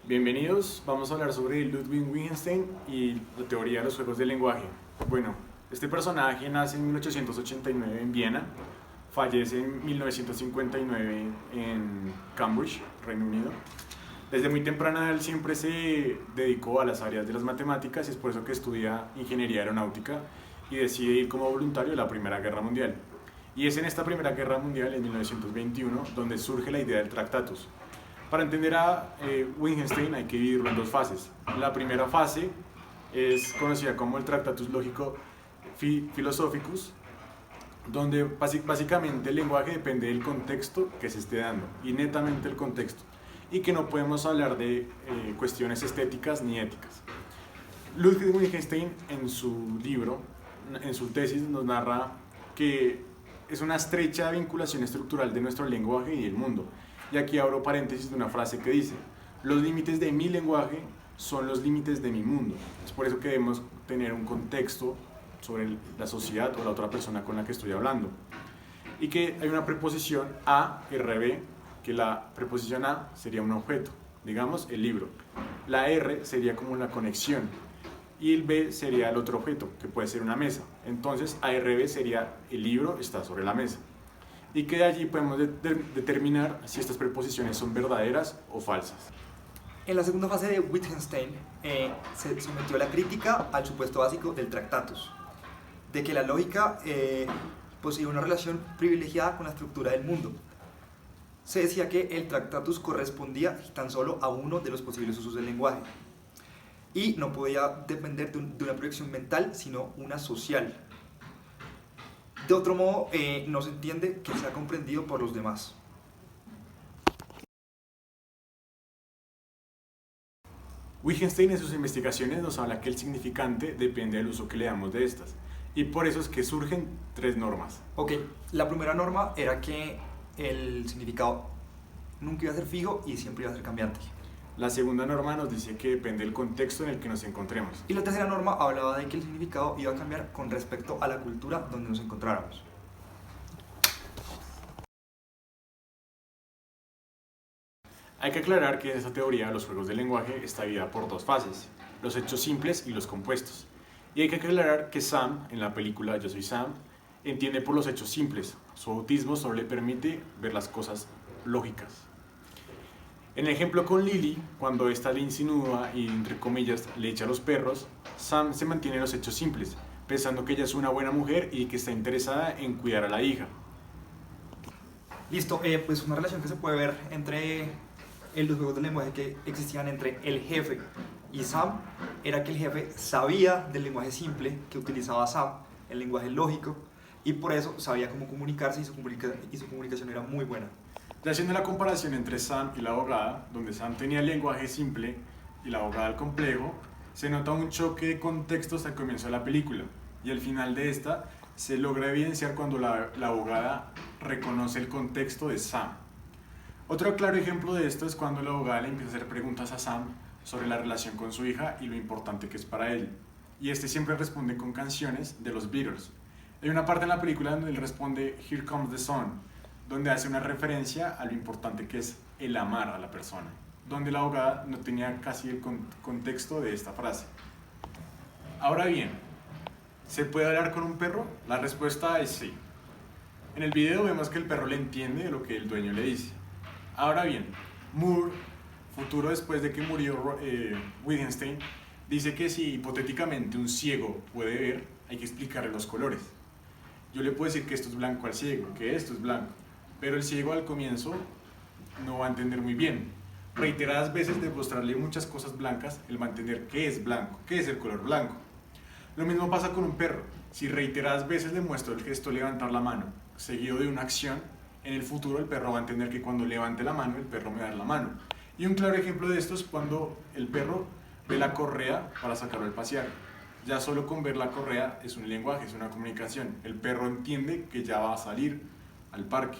Bienvenidos, vamos a hablar sobre Ludwig Wittgenstein y la teoría de los juegos del lenguaje. Bueno, este personaje nace en 1889 en Viena, fallece en 1959 en Cambridge, Reino Unido. Desde muy temprana él siempre se dedicó a las áreas de las matemáticas y es por eso que estudia ingeniería aeronáutica y decide ir como voluntario a la Primera Guerra Mundial. Y es en esta Primera Guerra Mundial, en 1921, donde surge la idea del Tractatus. Para entender a Wittgenstein hay que dividirlo en dos fases. La primera fase es conocida como el Tractatus Logico Philosophicus, donde básicamente el lenguaje depende del contexto que se esté dando, y netamente el contexto, y que no podemos hablar de cuestiones estéticas ni éticas. Ludwig Wittgenstein en su libro, en su tesis, nos narra que es una estrecha vinculación estructural de nuestro lenguaje y el mundo. Y aquí abro paréntesis de una frase que dice: los límites de mi lenguaje son los límites de mi mundo. Es por eso que debemos tener un contexto sobre la sociedad o la otra persona con la que estoy hablando. Y que hay una preposición a, rb, que la preposición a sería un objeto, digamos el libro. La r sería como la conexión y el b sería el otro objeto, que puede ser una mesa. Entonces ARB sería el libro está sobre la mesa. Y que de allí podemos determinar si estas preposiciones son verdaderas o falsas. En la segunda fase de Wittgenstein se sometió a la crítica al supuesto básico del Tractatus, de que la lógica poseía una relación privilegiada con la estructura del mundo. Se decía que el Tractatus correspondía tan solo a uno de los posibles usos del lenguaje y no podía depender de una proyección mental, sino una social. De otro modo, no se entiende que sea comprendido por los demás. Wittgenstein en sus investigaciones nos habla que el significante depende del uso que le damos de estas, y por eso es que surgen tres normas. Ok, la primera norma era que el significado nunca iba a ser fijo y siempre iba a ser cambiante. La segunda norma nos dice que depende del contexto en el que nos encontremos. Y la tercera norma hablaba de que el significado iba a cambiar con respecto a la cultura donde nos encontráramos. Hay que aclarar que esta teoría de los juegos del lenguaje está dividida por dos fases: los hechos simples y los compuestos. Y hay que aclarar que Sam, en la película Yo soy Sam, entiende por los hechos simples. Su autismo solo le permite ver las cosas lógicas. En el ejemplo con Lily, cuando ésta le insinúa y, entre comillas, le echa a los perros, Sam se mantiene en los hechos simples, pensando que ella es una buena mujer y que está interesada en cuidar a la hija. Listo, pues una relación que se puede ver entre los juegos del lenguaje que existían entre el jefe y Sam era que el jefe sabía del lenguaje simple que utilizaba Sam, el lenguaje lógico, y por eso sabía cómo comunicarse y su comunicación era muy buena. Ya haciendo la comparación entre Sam y la abogada, donde Sam tenía el lenguaje simple y la abogada el complejo, se nota un choque de contextos al comienzo de la película, y al final de esta se logra evidenciar cuando la abogada reconoce el contexto de Sam. Otro claro ejemplo de esto es cuando la abogada le empieza a hacer preguntas a Sam sobre la relación con su hija y lo importante que es para él, y este siempre responde con canciones de los Beatles. Hay una parte en la película donde él responde Here Comes the Sun, donde hace una referencia a lo importante que es el amar a la persona, donde la abogada no tenía casi el contexto de esta frase. Ahora bien, ¿se puede hablar con un perro? La respuesta es sí. En el video vemos que el perro le entiende lo que el dueño le dice. Ahora bien, Moore, futuro después de que murió Wittgenstein, dice que si hipotéticamente un ciego puede ver, hay que explicarle los colores. Yo le puedo decir que esto es blanco al ciego, que esto es blanco, pero el ciego al comienzo no va a entender muy bien. Reiteradas veces de mostrarle muchas cosas blancas, él va a entender qué es blanco, qué es el color blanco. Lo mismo pasa con un perro. Si reiteradas veces le muestro el gesto levantar la mano, seguido de una acción, en el futuro el perro va a entender que cuando levante la mano, el perro me da la mano. Y un claro ejemplo de esto es cuando el perro ve la correa para sacarlo al pasear. Ya solo con ver la correa es un lenguaje, es una comunicación. El perro entiende que ya va a salir al parque.